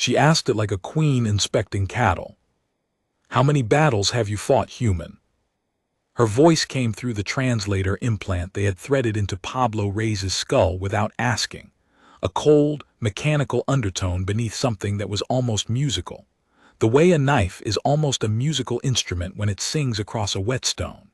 She asked it like a queen inspecting cattle. How many battles have you fought, human? Her voice came through the translator implant they had threaded into Pablo Reyes' skull without asking, a cold, mechanical undertone beneath something that was almost musical, the way a knife is almost a musical instrument when it sings across a whetstone.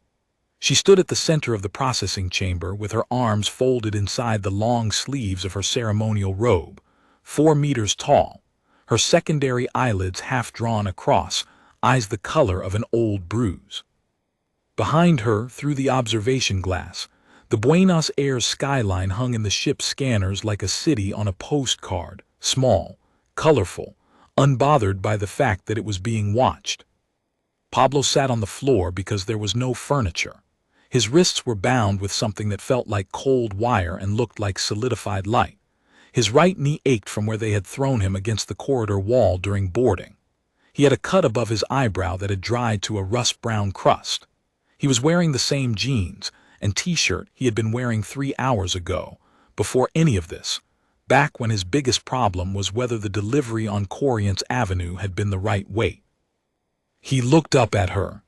She stood at the center of the processing chamber with her arms folded inside the long sleeves of her ceremonial robe, 4 meters tall, her secondary eyelids half drawn across, eyes the color of an old bruise. Behind her, through the observation glass, the Buenos Aires skyline hung in the ship's scanners like a city on a postcard, small, colorful, unbothered by the fact that it was being watched. Pablo sat on the floor because there was no furniture. His wrists were bound with something that felt like cold wire and looked like solidified light. His right knee ached from where they had thrown him against the corridor wall during boarding. He had a cut above his eyebrow that had dried to a rust-brown crust. He was wearing the same jeans and t-shirt he had been wearing 3 hours ago, before any of this, back when his biggest problem was whether the delivery on Corrientes Avenue had been the right weight. He looked up at her.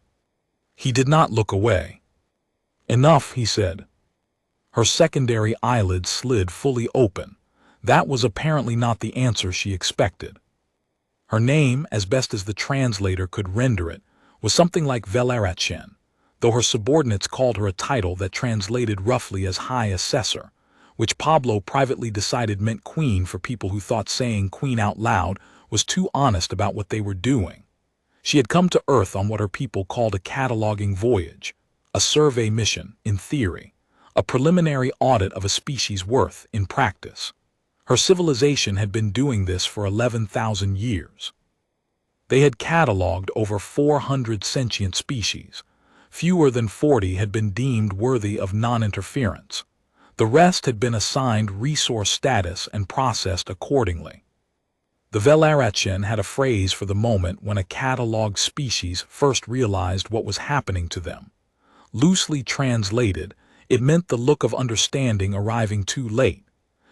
He did not look away. Enough, he said. Her secondary eyelids slid fully open. That was apparently not the answer she expected. Her name, as best as the translator could render it, was something like Velaratchen, though her subordinates called her a title that translated roughly as High Assessor, which Pablo privately decided meant queen for people who thought saying queen out loud was too honest about what they were doing. She had come to Earth on what her people called a cataloging voyage, a survey mission, in theory, a preliminary audit of a species' worth in practice. Her civilization had been doing this for 11,000 years. They had cataloged over 400 sentient species. Fewer than 40 had been deemed worthy of non-interference. The rest had been assigned resource status and processed accordingly. The Velaratchen had a phrase for the moment when a cataloged species first realized what was happening to them. Loosely translated, it meant the look of understanding arriving too late.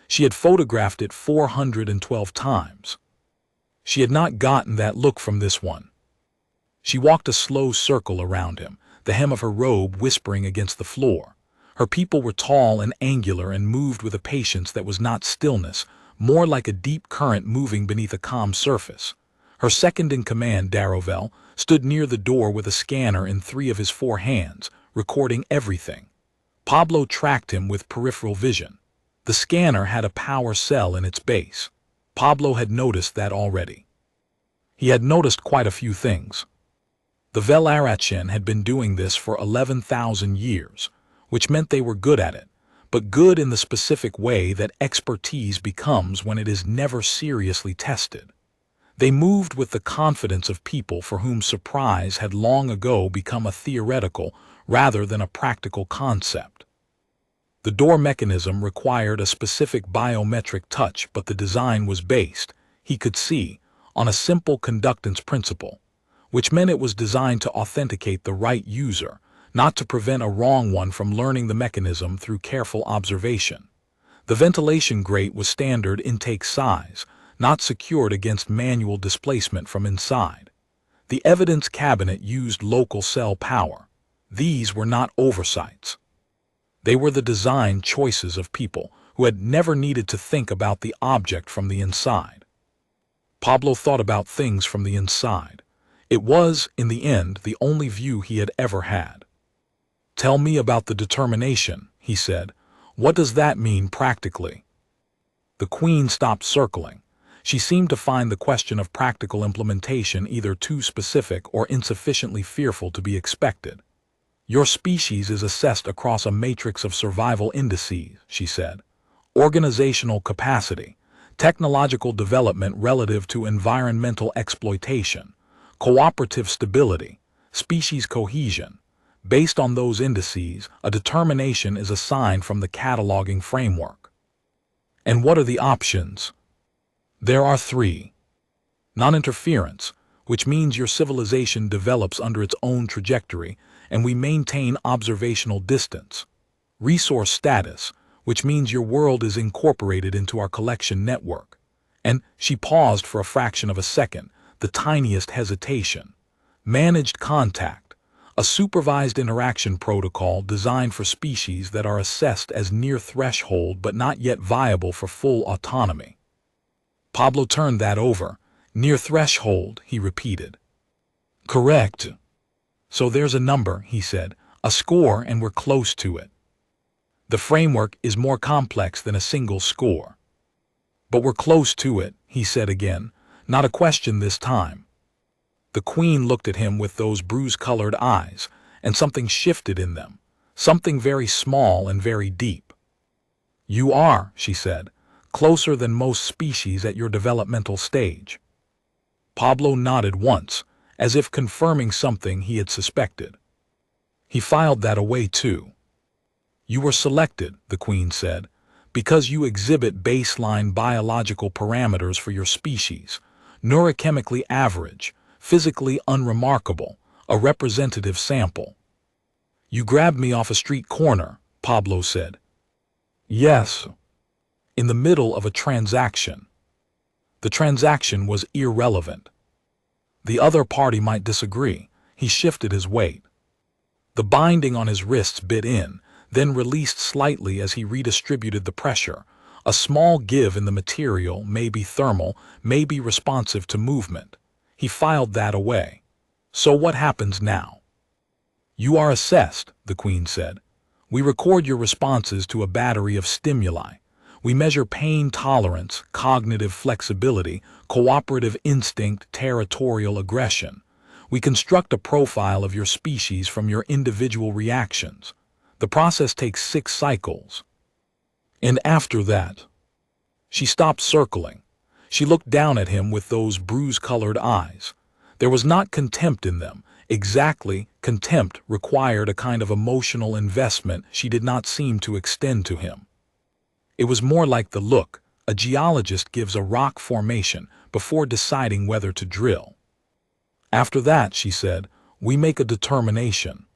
She had photographed it 412 times. She had not gotten that look from this one. She walked a slow circle around him, the hem of her robe whispering against the floor. Her people were tall and angular and moved with a patience that was not stillness, more like a deep current moving beneath a calm surface. Her second-in-command, Darovel, stood near the door with a scanner in 3 of his 4 hands, recording everything. Pablo tracked him with peripheral vision. The scanner had a power cell in its base. Pablo had noticed that already. He had noticed quite a few things. The Velaratchen had been doing this for 11,000 years, which meant they were good at it, but good in the specific way that expertise becomes when it is never seriously tested. They moved with the confidence of people for whom surprise had long ago become a theoretical rather than a practical concept. The door mechanism required a specific biometric touch, but the design was based, he could see, on a simple conductance principle, which meant it was designed to authenticate the right user, not to prevent a wrong one from learning the mechanism through careful observation. The ventilation grate was standard intake size, not secured against manual displacement from inside. The evidence cabinet used local cell power. These were not oversights. They were the design choices of people who had never needed to think about the object from the inside. Pablo thought about things from the inside. It was, in the end, the only view he had ever had. "Tell me about the determination," he said. "What does that mean practically?" The Queen stopped circling. She seemed to find the question of practical implementation either too specific or insufficiently fearful to be expected. "Your species is assessed across a matrix of survival indices," she said. "Organizational capacity, technological development relative to environmental exploitation, cooperative stability, species cohesion. Based on those indices, a determination is assigned from the cataloging framework." "And what are the options?" "There are 3. Non-interference, which means your civilization develops under its own trajectory and we maintain observational distance. Resource status, which means your world is incorporated into our collection network. And she paused for a fraction of a second, the tiniest hesitation. Managed contact, a supervised interaction protocol designed for species that are assessed as near threshold but not yet viable for full autonomy. Pablo turned that over. Near threshold, he repeated. Correct. So there's a number, he said, a score, and we're close to it. The framework is more complex than a single score. But we're close to it, he said again, not a question this time. The Queen looked at him with those bruise-colored eyes, and something shifted in them, something very small and very deep. You are, she said, closer than most species at your developmental stage. Pablo nodded once, as if confirming something he had suspected. He filed that away too. You were selected, the Queen said, because you exhibit baseline biological parameters for your species, neurochemically average, physically unremarkable, a representative sample. You grabbed me off a street corner, Pablo said. Yes. In the middle of a transaction. The transaction was irrelevant. The other party might disagree. He shifted his weight. The binding on his wrists bit in, then released slightly as he redistributed the pressure. A small give in the material, maybe thermal, maybe responsive to movement. He filed that away. So what happens now? You are assessed, the Queen said. We record your responses to a battery of stimuli. We measure pain tolerance, cognitive flexibility, cooperative instinct, territorial aggression. We construct a profile of your species from your individual reactions. The process takes 6 cycles. And after that, she stopped circling. She looked down at him with those bruise-colored eyes. There was not contempt in them. Exactly, contempt required a kind of emotional investment she did not seem to extend to him. It was more like the look a geologist gives a rock formation before deciding whether to drill. After that, she said, we make a determination.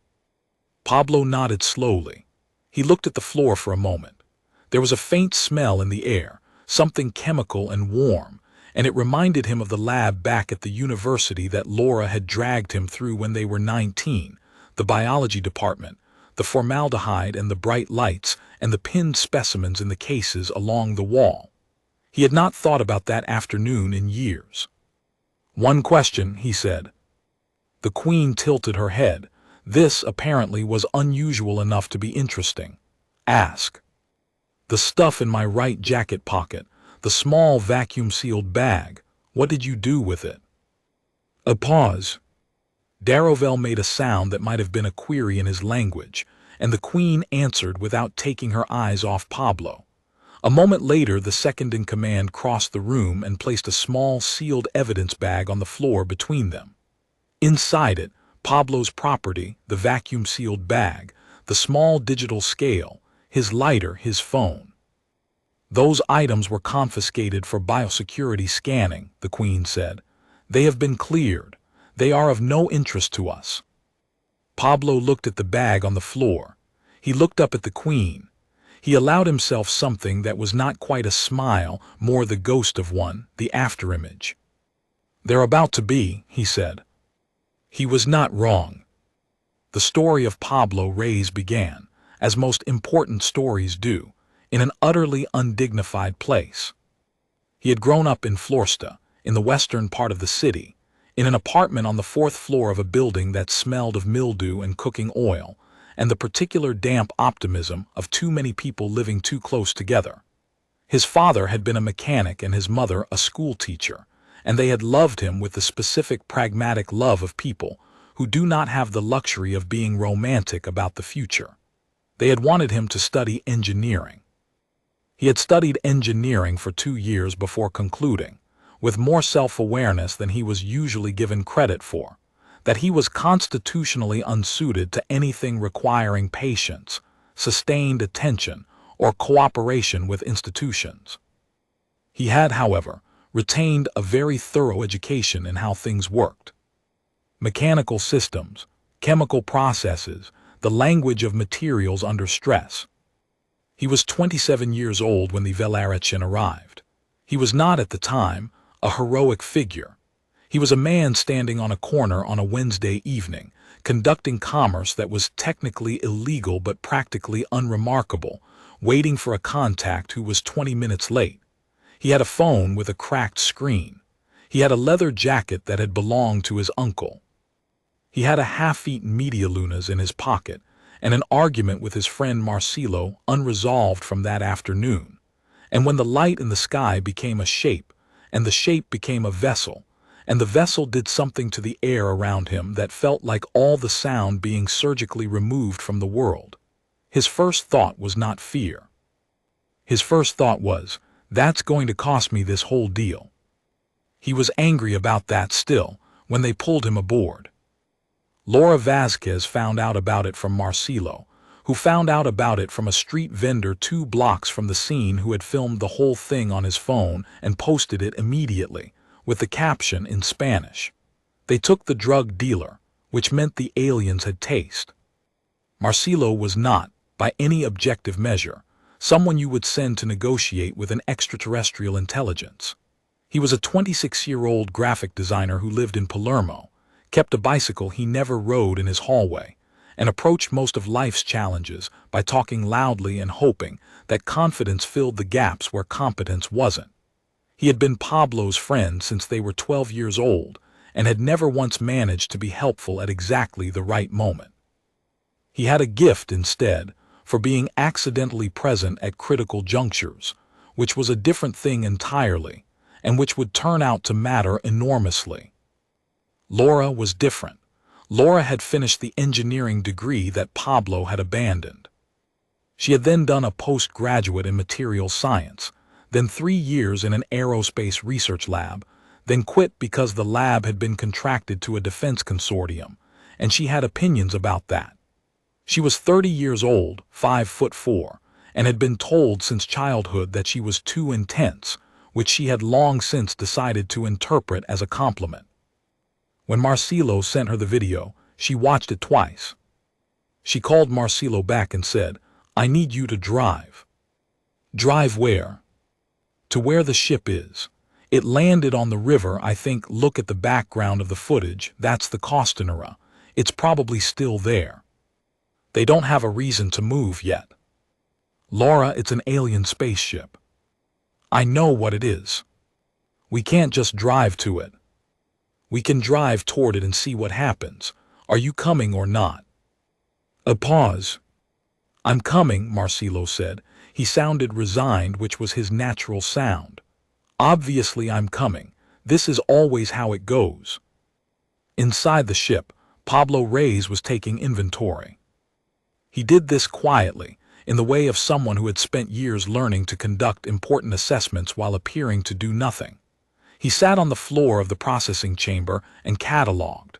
Pablo nodded slowly. He looked at the floor for a moment. There was a faint smell in the air, something chemical and warm, and it reminded him of the lab back at the university that Laura had dragged him through when they were 19, the biology department, the formaldehyde and the bright lights and the pinned specimens in the cases along the wall. He had not thought about that afternoon in years. One question, he said. The Queen tilted her head. This, apparently, was unusual enough to be interesting. Ask. The stuff in my right jacket pocket, the small vacuum-sealed bag, what did you do with it? A pause. Darrovel made a sound that might have been a query in his language, and the Queen answered without taking her eyes off Pablo. A moment later, the second-in-command crossed the room and placed a small sealed evidence bag on the floor between them. Inside it, Pablo's property, the vacuum-sealed bag, the small digital scale, his lighter, his phone. Those items were confiscated for biosecurity scanning, the Queen said. They have been cleared. They are of no interest to us. Pablo looked at the bag on the floor. He looked up at the Queen. He allowed himself something that was not quite a smile, more the ghost of one, the afterimage. They're about to be, he said. He was not wrong. The story of Pablo Reyes began, as most important stories do, in an utterly undignified place. He had grown up in Floresta, in the western part of the city, in an apartment on the 4th floor of a building that smelled of mildew and cooking oil, and the particular damp optimism of too many people living too close together. His father had been a mechanic and his mother a school teacher, and they had loved him with the specific pragmatic love of people who do not have the luxury of being romantic about the future. They had wanted him to study engineering. He had studied engineering for 2 years before concluding, with more self-awareness than he was usually given credit for, that he was constitutionally unsuited to anything requiring patience, sustained attention, or cooperation with institutions. He had, however, retained a very thorough education in how things worked. Mechanical systems, chemical processes, the language of materials under stress. He was 27 years old when the Velarachyn arrived. He was not at the time a heroic figure. He was a man standing on a corner on a Wednesday evening, conducting commerce that was technically illegal but practically unremarkable, waiting for a contact who was 20 minutes late. He had a phone with a cracked screen. He had a leather jacket that had belonged to his uncle. He had a half-eaten media lunas in his pocket, and an argument with his friend Marcelo unresolved from that afternoon. And when the light in the sky became a shape, and the shape became a vessel, and the vessel did something to the air around him that felt like all the sound being surgically removed from the world, his first thought was not fear. His first thought was, that's going to cost me this whole deal. He was angry about that still, when they pulled him aboard. Laura Vasquez found out about it from Marcelo, who found out about it from a street vendor 2 blocks from the scene who had filmed the whole thing on his phone and posted it immediately, with the caption in Spanish. They took the drug dealer, which meant the aliens had taste. Marcelo was not, by any objective measure, someone you would send to negotiate with an extraterrestrial intelligence. He was a 26-year-old graphic designer who lived in Palermo, kept a bicycle he never rode in his hallway, and approached most of life's challenges by talking loudly and hoping that confidence filled the gaps where competence wasn't. He had been Pablo's friend since they were 12 years old and had never once managed to be helpful at exactly the right moment. He had a gift, instead, for being accidentally present at critical junctures, which was a different thing entirely, and which would turn out to matter enormously. Laura was different. Laura had finished the engineering degree that Pablo had abandoned. She had then done a postgraduate in materials science, then 3 years in an aerospace research lab, then quit because the lab had been contracted to a defense consortium, and she had opinions about that. She was 30 years old, 5'4", and had been told since childhood that she was too intense, which she had long since decided to interpret as a compliment. When Marcelo sent her the video, she watched it twice. She called Marcelo back and said, "I need you to drive." "Drive where?" "To where the ship is. It landed on the river, I think. Look at the background of the footage, that's the Costanera. It's probably still there. They don't have a reason to move yet." "Laura, it's an alien spaceship." "I know what it is. We can't just drive to it. We can drive toward it and see what happens. Are you coming or not?" A pause. "I'm coming," Marcelo said. He sounded resigned, which was his natural sound. "Obviously I'm coming. This is always how it goes." Inside the ship, Pablo Reyes was taking inventory. He did this quietly, in the way of someone who had spent years learning to conduct important assessments while appearing to do nothing. He sat on the floor of the processing chamber and cataloged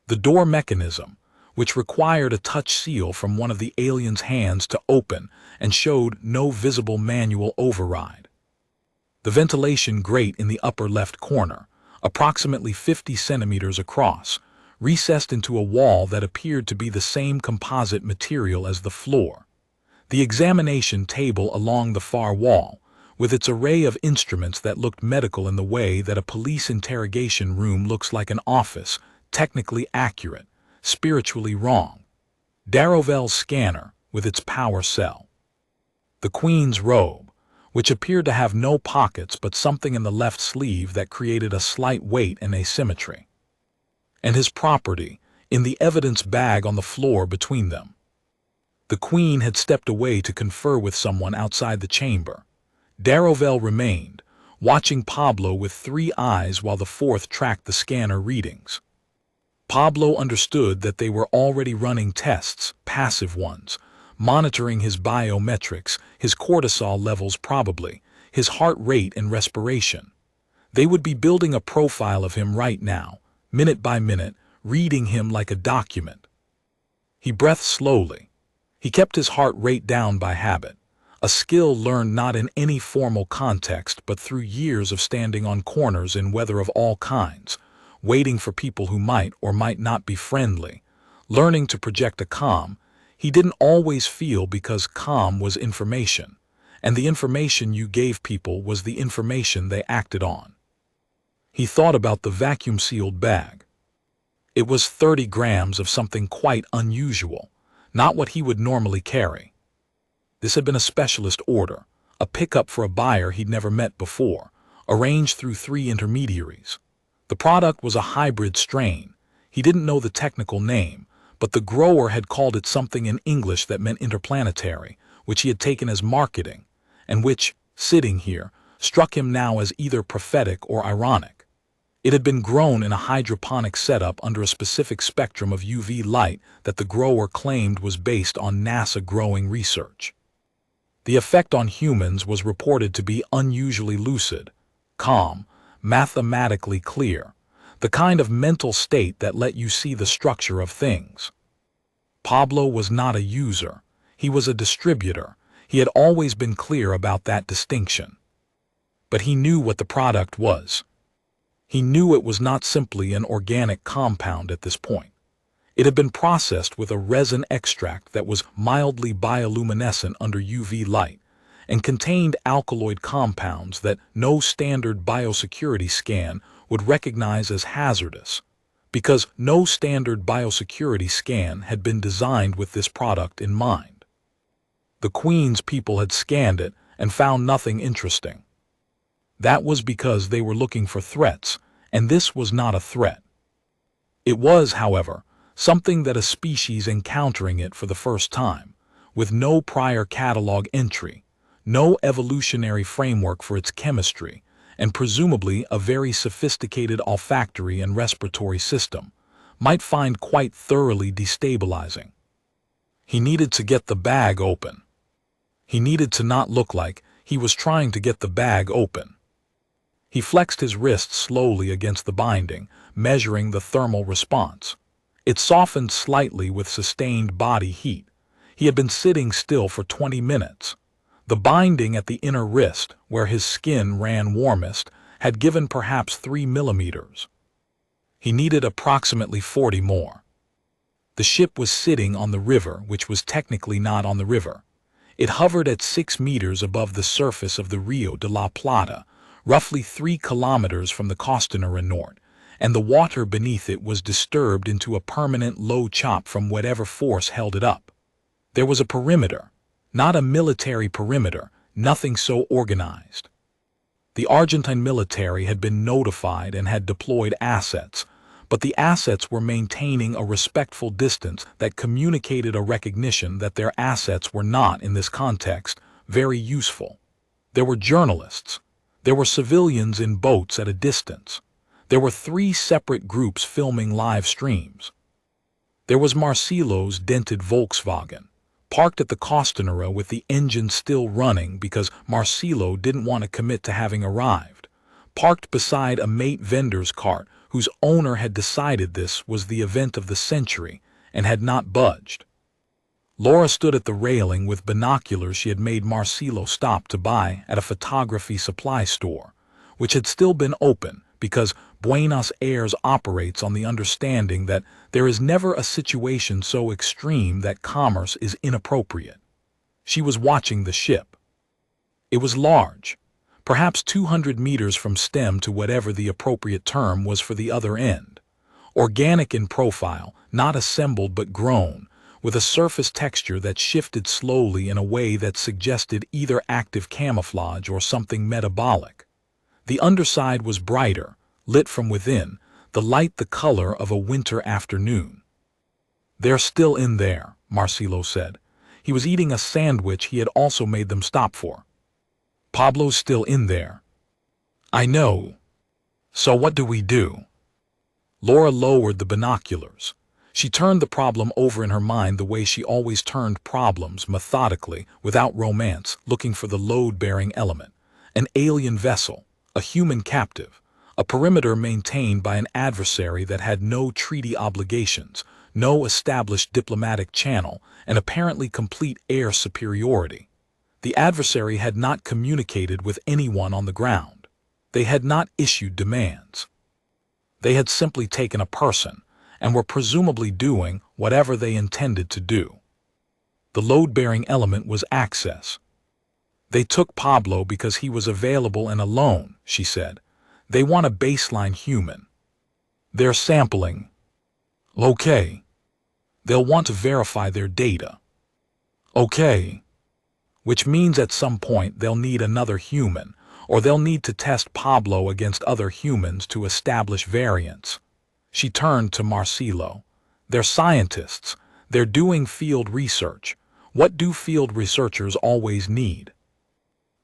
the door mechanism, which required a touch seal from one of the aliens' hands to open and showed no visible manual override. The ventilation grate in the upper left corner, approximately 50 centimeters across, recessed into a wall that appeared to be the same composite material as the floor. The examination table along the far wall, with its array of instruments that looked medical in the way that a police interrogation room looks like an office, technically accurate, spiritually wrong. Darovel's scanner, with its power cell. The Queen's robe, which appeared to have no pockets but something in the left sleeve that created a slight weight and asymmetry. And his property, in the evidence bag on the floor between them. The Queen had stepped away to confer with someone outside the chamber. Darovel remained, watching Pablo with 3 eyes while the 4th tracked the scanner readings. Pablo understood that they were already running tests, passive ones, monitoring his biometrics, his cortisol levels probably, his heart rate and respiration. They would be building a profile of him right now, minute by minute, reading him like a document. He breathed slowly. He kept his heart rate down by habit. A skill learned not in any formal context but through years of standing on corners in weather of all kinds, waiting for people who might or might not be friendly, learning to project a calm he didn't always feel because calm was information, and the information you gave people was the information they acted on. He thought about the vacuum-sealed bag. It was 30 grams of something quite unusual, not what he would normally carry. This had been a specialist order, a pickup for a buyer he'd never met before, arranged through 3 intermediaries. The product was a hybrid strain. He didn't know the technical name, but the grower had called it something in English that meant interplanetary, which he had taken as marketing, and which, sitting here, struck him now as either prophetic or ironic. It had been grown in a hydroponic setup under a specific spectrum of UV light that the grower claimed was based on NASA growing research. The effect on humans was reported to be unusually lucid, calm, mathematically clear, the kind of mental state that let you see the structure of things. Pablo was not a user, he was a distributor. He had always been clear about that distinction. But he knew what the product was. He knew it was not simply an organic compound at this point. It had been processed with a resin extract that was mildly bioluminescent under UV light and contained alkaloid compounds that no standard biosecurity scan would recognize as hazardous, because no standard biosecurity scan had been designed with this product in mind. The Queen's people had scanned it and found nothing interesting. That was because they were looking for threats, and this was not a threat. It was, however, something that a species encountering it for the first time, with no prior catalog entry, no evolutionary framework for its chemistry, and presumably a very sophisticated olfactory and respiratory system, might find quite thoroughly destabilizing. He needed to get the bag open. He needed to not look like he was trying to get the bag open. He flexed his wrist slowly against the binding, measuring the thermal response. It softened slightly with sustained body heat. He had been sitting still for 20 minutes. The binding at the inner wrist, where his skin ran warmest, had given perhaps 3 millimeters. He needed approximately 40 more. The ship was sitting on the river, which was technically not on the river. It hovered at 6 meters above the surface of the Rio de la Plata, roughly 3 kilometers from the Costanera Norte, and the water beneath it was disturbed into a permanent low chop from whatever force held it up. There was a perimeter, not a military perimeter, nothing so organized. The Argentine military had been notified and had deployed assets, but the assets were maintaining a respectful distance that communicated a recognition that their assets were not, in this context, very useful. There were journalists. There were civilians in boats at a distance. There were 3 separate groups filming live streams. There was Marcelo's dented Volkswagen, parked at the Costanera with the engine still running because Marcelo didn't want to commit to having arrived, parked beside a mate vendor's cart whose owner had decided this was the event of the century and had not budged. Laura stood at the railing with binoculars she had made Marcelo stop to buy at a photography supply store, which had still been open because Buenos Aires operates on the understanding that there is never a situation so extreme that commerce is inappropriate. She was watching the ship. It was large, perhaps 200 meters from stem to whatever the appropriate term was for the other end. Organic in profile, not assembled but grown, with a surface texture that shifted slowly in a way that suggested either active camouflage or something metabolic. The underside was brighter, lit from within, the light the color of a winter afternoon. "They're still in there," Marcelo said. He was eating a sandwich he had also made them stop for. "Pablo's still in there." "I know. So what do we do?" Laura lowered the binoculars. She turned the problem over in her mind the way she always turned problems, methodically, without romance, looking for the load-bearing element. An alien vessel, a human captive, a perimeter maintained by an adversary that had no treaty obligations, no established diplomatic channel, and apparently complete air superiority. The adversary had not communicated with anyone on the ground. They had not issued demands. They had simply taken a person, and were presumably doing whatever they intended to do. The load-bearing element was access. They took Pablo because he was available and alone, she said. They want a baseline human. They're sampling. Okay. They'll want to verify their data. Okay. Which means at some point they'll need another human, or they'll need to test Pablo against other humans to establish variants. She turned to Marcelo. They're scientists. They're doing field research. What do field researchers always need?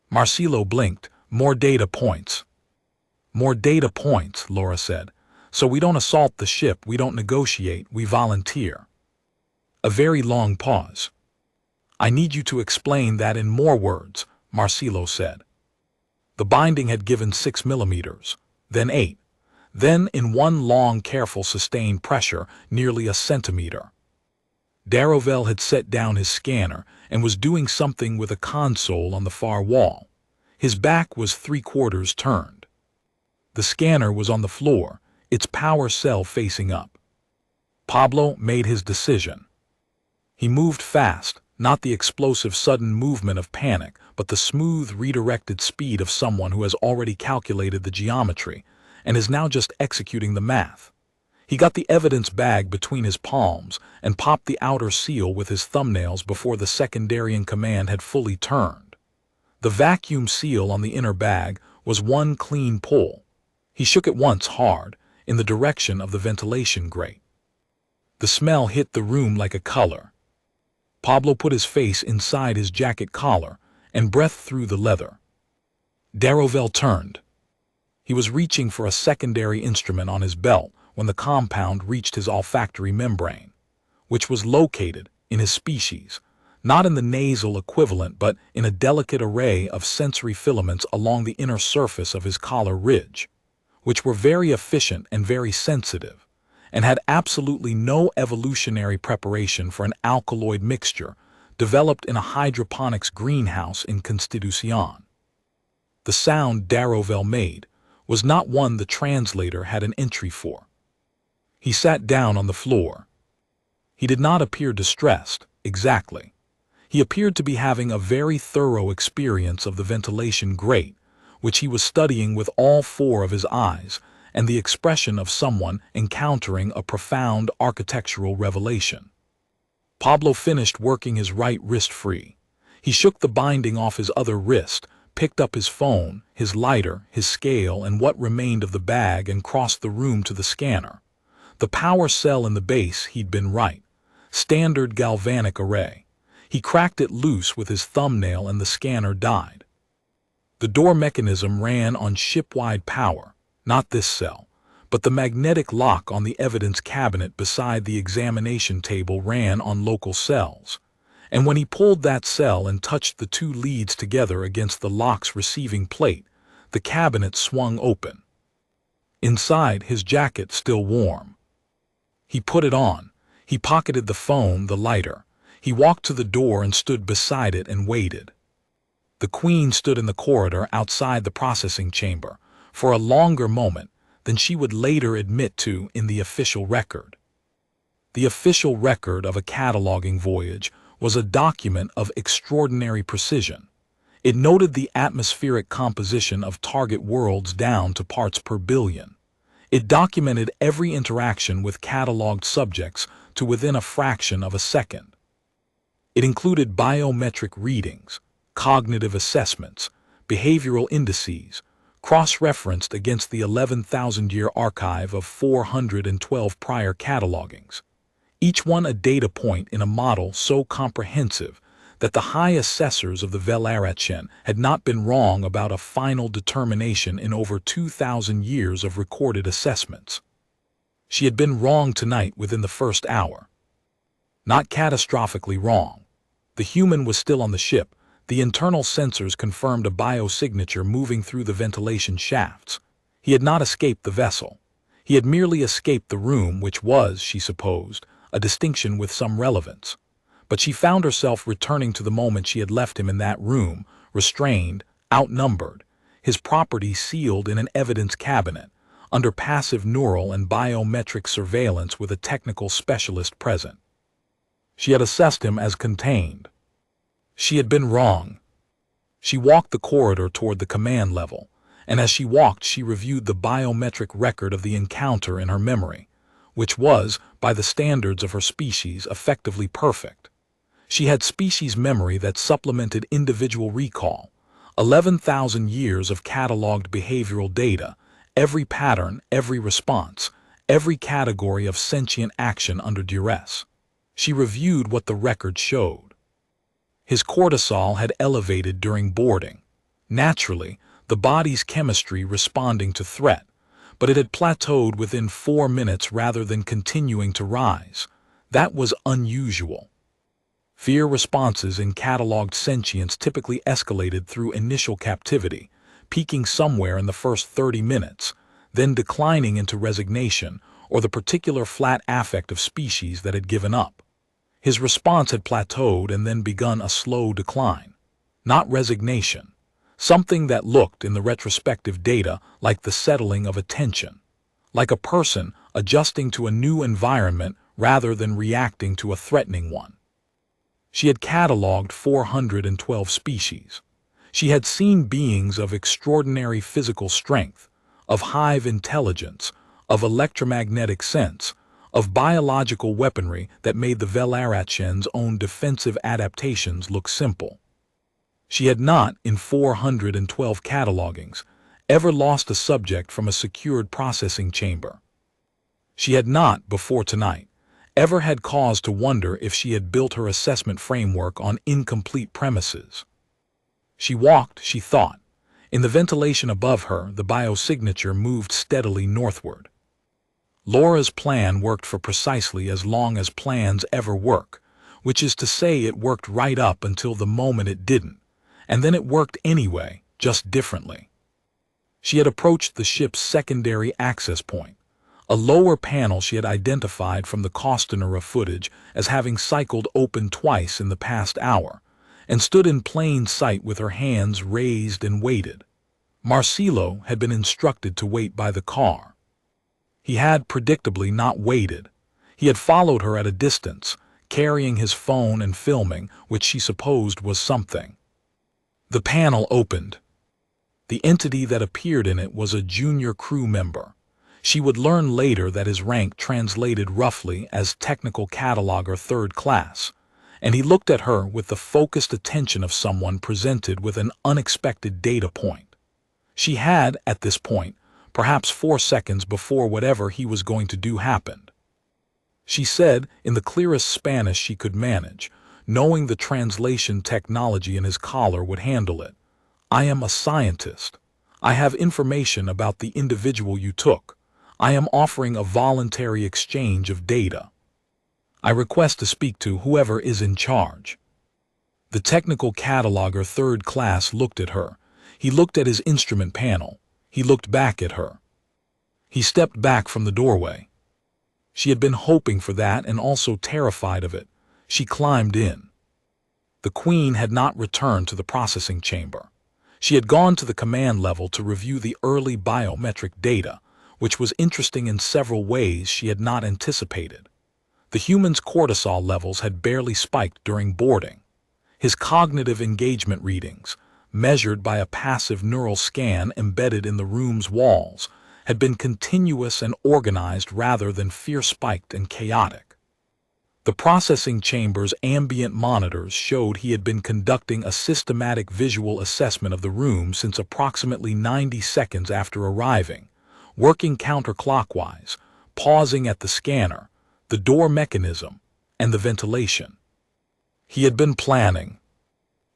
Marcelo blinked. More data points. More data points, Laura said. So we don't assault the ship, we don't negotiate, we volunteer. A very long pause. I need you to explain that in more words, Marcelo said. The binding had given 6 millimeters, then 8, then in one long, careful, sustained pressure, nearly a centimeter. Darovel had set down his scanner and was doing something with a console on the far wall. His back was 3/4 turned. The scanner was on the floor, its power cell facing up. Pablo made his decision. He moved fast, not the explosive sudden movement of panic, but the smooth, redirected speed of someone who has already calculated the geometry and is now just executing the math. He got the evidence bag between his palms and popped the outer seal with his thumbnails before the secondary in command had fully turned. The vacuum seal on the inner bag was one clean pull. He shook it once hard, in the direction of the ventilation grate. The smell hit the room like a color. Pablo put his face inside his jacket collar and breathed through the leather. Darovel turned. He was reaching for a secondary instrument on his belt when the compound reached his olfactory membrane, which was located in his species, not in the nasal equivalent but in a delicate array of sensory filaments along the inner surface of his collar ridge, which were very efficient and very sensitive, and had absolutely no evolutionary preparation for an alkaloid mixture developed in a hydroponics greenhouse in Constitucion. The sound Darovel made was not one the translator had an entry for. He sat down on the floor. He did not appear distressed, exactly. He appeared to be having a very thorough experience of the ventilation grate, which he was studying with all 4 of his eyes, and the expression of someone encountering a profound architectural revelation. Pablo finished working his right wrist free. He shook the binding off his other wrist, picked up his phone, his lighter, his scale, and what remained of the bag and crossed the room to the scanner. The power cell in the base, he'd been right. Standard galvanic array. He cracked it loose with his thumbnail and the scanner died. The door mechanism ran on ship-wide power, not this cell, but the magnetic lock on the evidence cabinet beside the examination table ran on local cells. And when he pulled that cell and touched the 2 leads together against the lock's receiving plate, the cabinet swung open. Inside, his jacket still warm. He put it on. He pocketed the phone, the lighter. He walked to the door and stood beside it and waited. The Queen stood in the corridor outside the processing chamber for a longer moment than she would later admit to in the official record. The official record of a cataloging voyage was a document of extraordinary precision. It noted the atmospheric composition of target worlds down to parts per billion. It documented every interaction with cataloged subjects to within a fraction of a second. It included biometric readings, cognitive assessments, behavioral indices, cross-referenced against the 11,000-year archive of 412 prior catalogings, each one a data point in a model so comprehensive that the high assessors of the Velaratchen had not been wrong about a final determination in over 2,000 years of recorded assessments. She had been wrong tonight within the first hour. Not catastrophically wrong. The human was still on the ship. The internal sensors confirmed a biosignature moving through the ventilation shafts. He had not escaped the vessel. He had merely escaped the room, which was, she supposed, a distinction with some relevance. But she found herself returning to the moment she had left him in that room, restrained, outnumbered, his property sealed in an evidence cabinet, under passive neural and biometric surveillance with a technical specialist present. She had assessed him as contained. She had been wrong. She walked the corridor toward the command level, and as she walked she reviewed the biometric record of the encounter in her memory, which was, by the standards of her species, effectively perfect. She had species memory that supplemented individual recall, 11,000 years of cataloged behavioral data, every pattern, every response, every category of sentient action under duress. She reviewed what the record showed. His cortisol had elevated during boarding. Naturally, the body's chemistry responding to threat, but it had plateaued within 4 minutes rather than continuing to rise. That was unusual. Fear responses in cataloged sentience typically escalated through initial captivity, peaking somewhere in the first 30 minutes, then declining into resignation or the particular flat affect of species that had given up. His response had plateaued and then begun a slow decline. Not resignation, something that looked in the retrospective data like the settling of attention, like a person adjusting to a new environment rather than reacting to a threatening one. She had cataloged 412 species. She had seen beings of extraordinary physical strength, of hive intelligence, of electromagnetic sense, of biological weaponry that made the Velarachen's own defensive adaptations look simple. She had not, in 412 catalogings, ever lost a subject from a secured processing chamber. She had not, before tonight, ever had cause to wonder if she had built her assessment framework on incomplete premises. She walked, she thought. In the ventilation above her, the biosignature moved steadily northward. Laura's plan worked for precisely as long as plans ever work, which is to say it worked right up until the moment it didn't, and then it worked anyway, just differently. She had approached the ship's secondary access point, a lower panel she had identified from the Costanera footage as having cycled open twice in the past hour, and stood in plain sight with her hands raised and waited. Marcelo had been instructed to wait by the car. He had, predictably, not waited. He had followed her at a distance, carrying his phone and filming, which she supposed was something. The panel opened. The entity that appeared in it was a junior crew member. She would learn later that his rank translated roughly as technical cataloger 3rd class, and he looked at her with the focused attention of someone presented with an unexpected data point. She had, at this point, perhaps 4 seconds before whatever he was going to do happened. She said, in the clearest Spanish she could manage, knowing the translation technology in his collar would handle it, "I am a scientist. I have information about the individual you took. I am offering a voluntary exchange of data. I request to speak to whoever is in charge." The technical cataloger 3rd class looked at her. He looked at his instrument panel. He looked back at her. He stepped back from the doorway. She had been hoping for that and also terrified of it. She climbed in. The Queen had not returned to the processing chamber. She had gone to the command level to review the early biometric data, which was interesting in several ways she had not anticipated. The human's cortisol levels had barely spiked during boarding. His cognitive engagement readings, measured by a passive neural scan embedded in the room's walls, had been continuous and organized rather than fear-spiked and chaotic. The processing chamber's ambient monitors showed he had been conducting a systematic visual assessment of the room since approximately 90 seconds after arriving, working counterclockwise, pausing at the scanner, the door mechanism, and the ventilation. He had been planning.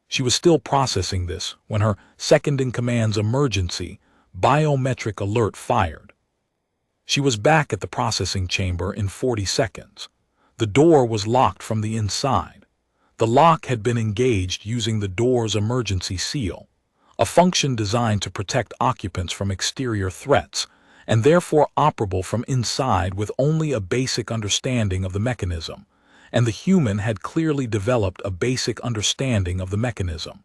She was still processing this when her second-in-command's emergency biometric alert fired. She was back at the processing chamber in 40 seconds. The door was locked from the inside. The lock had been engaged using the door's emergency seal, a function designed to protect occupants from exterior threats, and therefore operable from inside with only a basic understanding of the mechanism, and the human had clearly developed a basic understanding of the mechanism.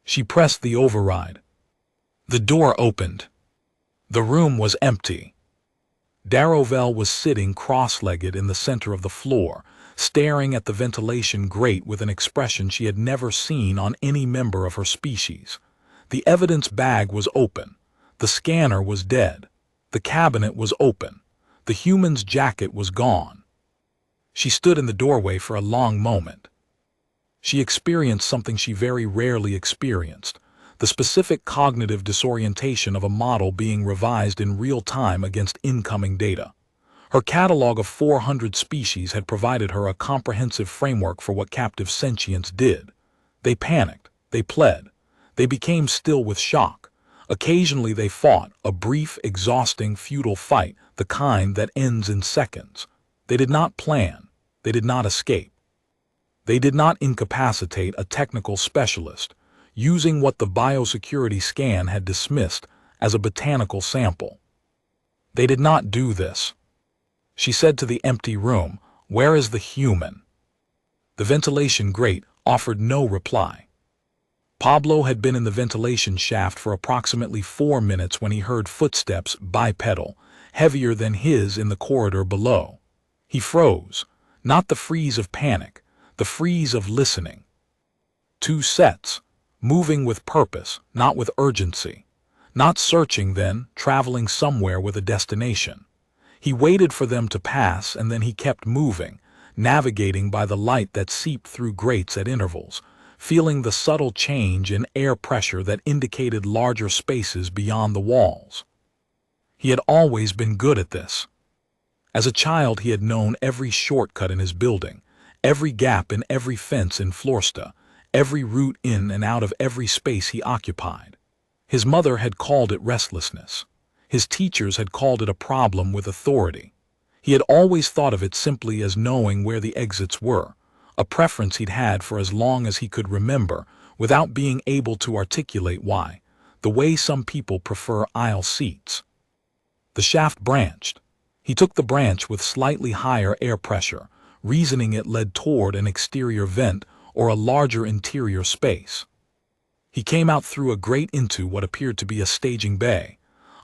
She pressed the override. The door opened. The room was empty. Darovel was sitting cross-legged in the center of the floor, staring at the ventilation grate with an expression she had never seen on any member of her species. The evidence bag was open. The scanner was dead. The cabinet was open. The human's jacket was gone. She stood in the doorway for a long moment. She experienced something she very rarely experienced, the specific cognitive disorientation of a model being revised in real time against incoming data. Her catalog of 400 species had provided her a comprehensive framework for what captive sentients did. They panicked. They pled. They became still with shock. Occasionally they fought, a brief, exhausting, futile fight, the kind that ends in seconds. They did not plan. They did not escape. They did not incapacitate a technical specialist, using what the biosecurity scan had dismissed as a botanical sample. They did not do this. She said to the empty room, "Where is the human?" The ventilation grate offered no reply. Pablo had been in the ventilation shaft for approximately 4 minutes when he heard footsteps bipedal, heavier than his in the corridor below. He froze, not the freeze of panic, the freeze of listening. 2 sets, moving with purpose, not with urgency. Not searching then, traveling somewhere with a destination. He waited for them to pass and then he kept moving, navigating by the light that seeped through grates at intervals, feeling the subtle change in air pressure that indicated larger spaces beyond the walls. He had always been good at this. As a child he had known every shortcut in his building, every gap in every fence in Florsta, every route in and out of every space he occupied. His mother had called it restlessness. His teachers had called it a problem with authority. He had always thought of it simply as knowing where the exits were, a preference he'd had for as long as he could remember, without being able to articulate why, the way some people prefer aisle seats. The shaft branched. He took the branch with slightly higher air pressure, reasoning it led toward an exterior vent or a larger interior space. He came out through a grate into what appeared to be a staging bay,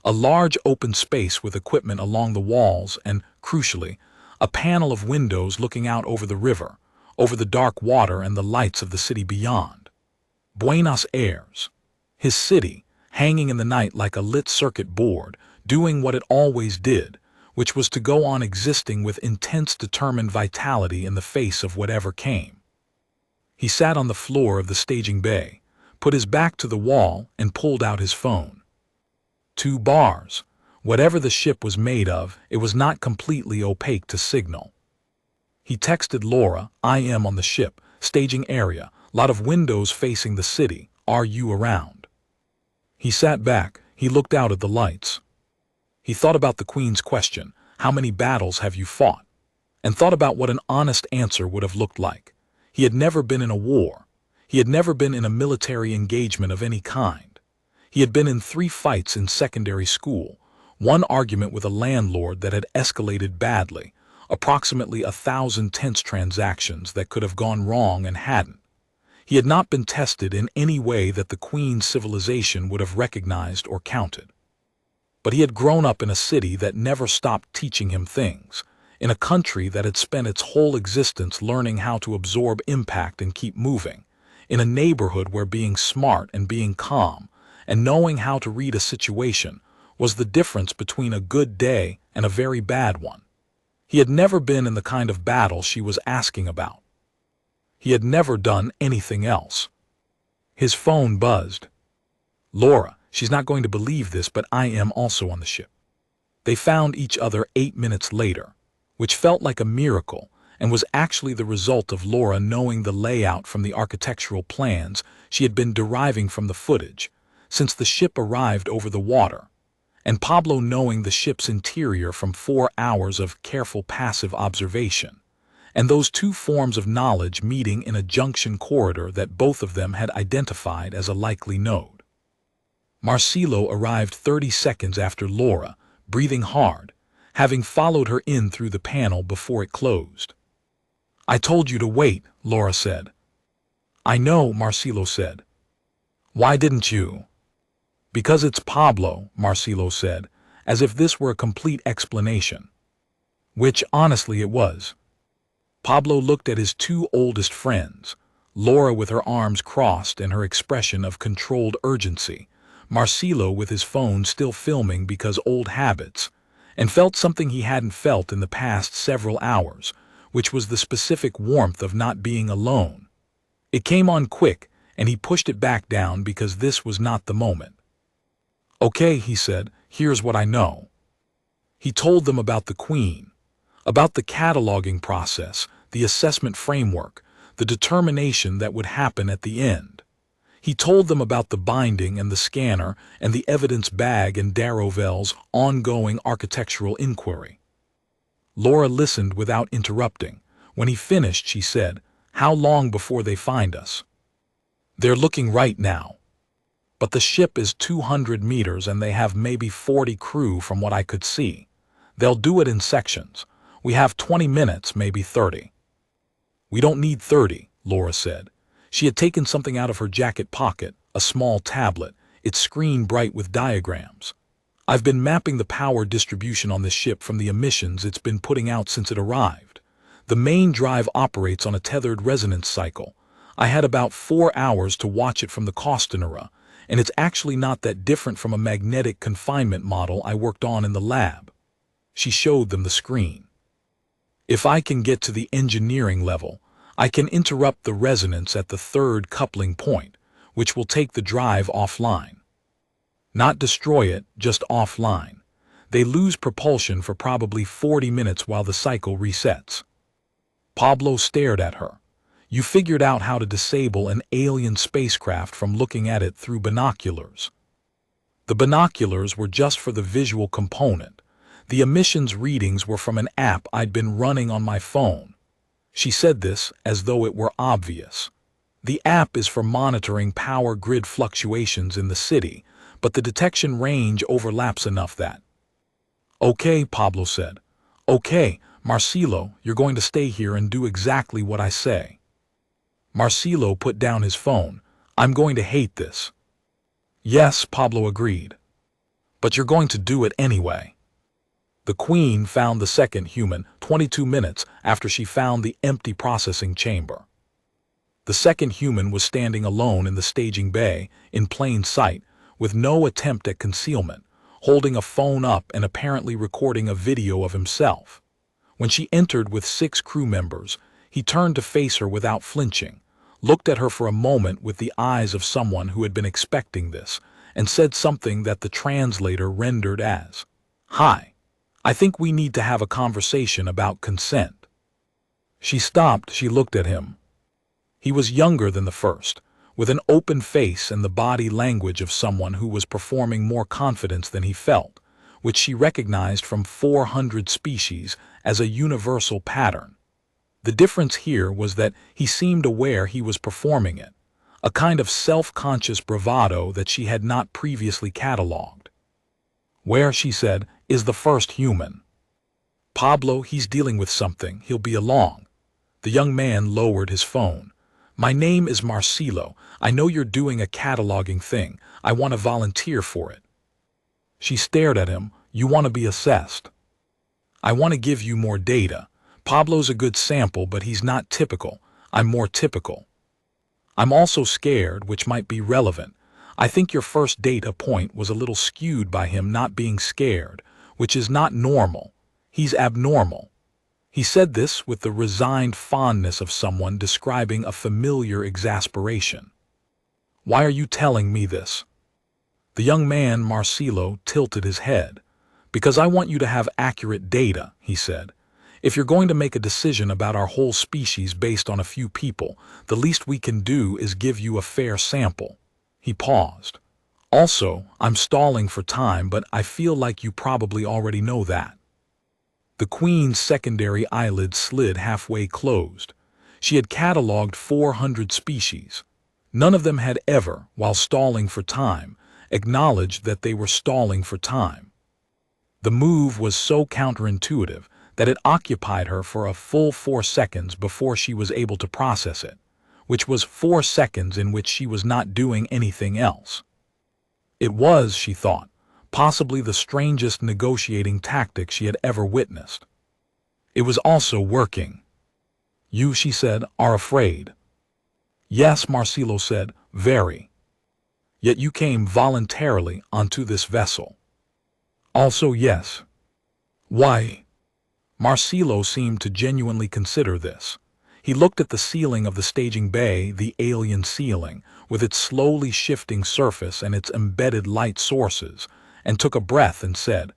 a large open space with equipment along the walls and, crucially, a panel of windows looking out over the river, over the dark water and the lights of the city beyond. Buenos Aires. His city, hanging in the night like a lit circuit board, doing what it always did, which was to go on existing with intense determined vitality in the face of whatever came. He sat on the floor of the staging bay, put his back to the wall and pulled out his phone. 2 bars. Whatever the ship was made of, it was not completely opaque to signal. He texted Laura, "I am on the ship, staging area, lot of windows facing the city, are you around?" He sat back, he looked out at the lights. He thought about the Queen's question, "How many battles have you fought?" and thought about what an honest answer would have looked like. He had never been in a war. He had never been in a military engagement of any kind. He had been in 3 fights in secondary school, 1 argument with a landlord that had escalated badly, approximately 1,000 tense transactions that could have gone wrong and hadn't. He had not been tested in any way that the Queen's civilization would have recognized or counted. But he had grown up in a city that never stopped teaching him things, in a country that had spent its whole existence learning how to absorb impact and keep moving, in a neighborhood where being smart and being calm, and knowing how to read a situation, was the difference between a good day and a very bad one. He had never been in the kind of battle she was asking about. He had never done anything else. His phone buzzed. "Laura, she's not going to believe this, but I am also on the ship." They found each other 8 minutes later, which felt like a miracle and was actually the result of Laura knowing the layout from the architectural plans she had been deriving from the footage, since the ship arrived over the water, and Pablo knowing the ship's interior from 4 hours of careful passive observation, and those 2 forms of knowledge meeting in a junction corridor that both of them had identified as a likely node. Marcelo arrived 30 seconds after Laura, breathing hard, having followed her in through the panel before it closed. "I told you to wait," Laura said. "I know," Marcelo said. "Why didn't you?" "Because it's Pablo," Marcelo said, as if this were a complete explanation. Which, honestly, it was. Pablo looked at his two oldest friends, Laura with her arms crossed and her expression of controlled urgency, Marcelo with his phone still filming because old habits, and felt something he hadn't felt in the past several hours, which was the specific warmth of not being alone. It came on quick, and he pushed it back down because this was not the moment. "Okay," he said, "here's what I know." He told them about the Queen, about the cataloging process, the assessment framework, the determination that would happen at the end. He told them about the binding and the scanner and the evidence bag and Darrowville's ongoing architectural inquiry. Laura listened without interrupting. When he finished, she said, "How long before they find us?" "They're looking right now. But the ship is 200 meters and they have maybe 40 crew from what I could see. They'll do it in sections. We have 20 minutes, maybe 30. "We don't need 30, Laura said. She had taken something out of her jacket pocket, a small tablet, its screen bright with diagrams. "I've been mapping the power distribution on this ship from the emissions it's been putting out since it arrived. The main drive operates on a tethered resonance cycle. I had about 4 hours to watch it from the Costanera, and it's actually not that different from a magnetic confinement model I worked on in the lab." She showed them the screen. "If I can get to the engineering level, I can interrupt the resonance at the third coupling point, which will take the drive offline. Not destroy it, just offline. They lose propulsion for probably 40 minutes while the cycle resets." Pablo stared at her. "You figured out how to disable an alien spacecraft from looking at it through binoculars." "The binoculars were just for the visual component. The emissions readings were from an app I'd been running on my phone." She said this as though it were obvious. "The app is for monitoring power grid fluctuations in the city, but the detection range overlaps enough that—" "Okay," Pablo said. "Okay, Marcelo, you're going to stay here and do exactly what I say." Marcelo put down his phone. "I'm going to hate this." "Yes," Pablo agreed. "But you're going to do it anyway." The Queen found the second human 22 minutes after she found the empty processing chamber. The second human was standing alone in the staging bay, in plain sight, with no attempt at concealment, holding a phone up and apparently recording a video of himself. When she entered with 6 crew members, he turned to face her without flinching, looked at her for a moment with the eyes of someone who had been expecting this, and said something that the translator rendered as, "Hi. I think we need to have a conversation about consent." She stopped. She looked at him. He was younger than the first, with an open face and the body language of someone who was performing more confidence than he felt, which she recognized from 400 species as a universal pattern. The difference here was that he seemed aware he was performing it, a kind of self-conscious bravado that she had not previously catalogued. "Where," she said, "is the first human?" "Pablo, he's dealing with something. He'll be along." The young man lowered his phone. "My name is Marcelo. I know you're doing a cataloging thing. I want to volunteer for it." She stared at him. "You want to be assessed?" "I want to give you more data. Pablo's a good sample, but he's not typical. I'm more typical. I'm also scared, which might be relevant. I think your first data point was a little skewed by him not being scared, which is not normal. He's abnormal." He said this with the resigned fondness of someone describing a familiar exasperation. "Why are you telling me this?" The young man, Marcelo, tilted his head. "Because I want you to have accurate data," he said. "If you're going to make a decision about our whole species based on a few people, the least we can do is give you a fair sample." He paused. "Also, I'm stalling for time, but I feel like you probably already know that." The Queen's secondary eyelid slid halfway closed. She had catalogued 400 species. None of them had ever, while stalling for time, acknowledged that they were stalling for time. The move was so counterintuitive that it occupied her for a full 4 seconds before she was able to process it, which was 4 seconds in which she was not doing anything else. It was, she thought, possibly the strangest negotiating tactic she had ever witnessed. It was also working. You, she said, are afraid. Yes, Marcelo said, very. Yet you came voluntarily onto this vessel. Also yes. Why? Marcelo seemed to genuinely consider this. He looked at the ceiling of the staging bay, the alien ceiling, with its slowly shifting surface and its embedded light sources, and took a breath and said,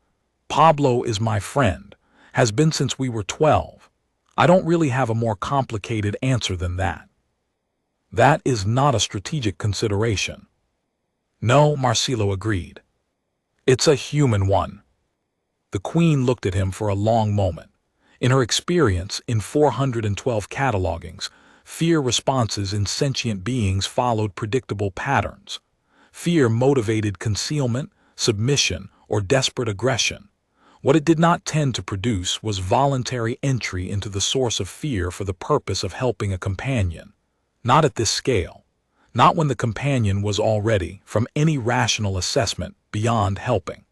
Pablo is my friend, has been since we were 12. I don't really have a more complicated answer than that. That is not a strategic consideration. No, Marcelo agreed. It's a human one. The Queen looked at him for a long moment. In her experience in 412 catalogings, fear responses in sentient beings followed predictable patterns. Fear motivated concealment, submission, or desperate aggression. What it did not tend to produce was voluntary entry into the source of fear for the purpose of helping a companion. Not at this scale. Not when the companion was already, from any rational assessment, beyond helping.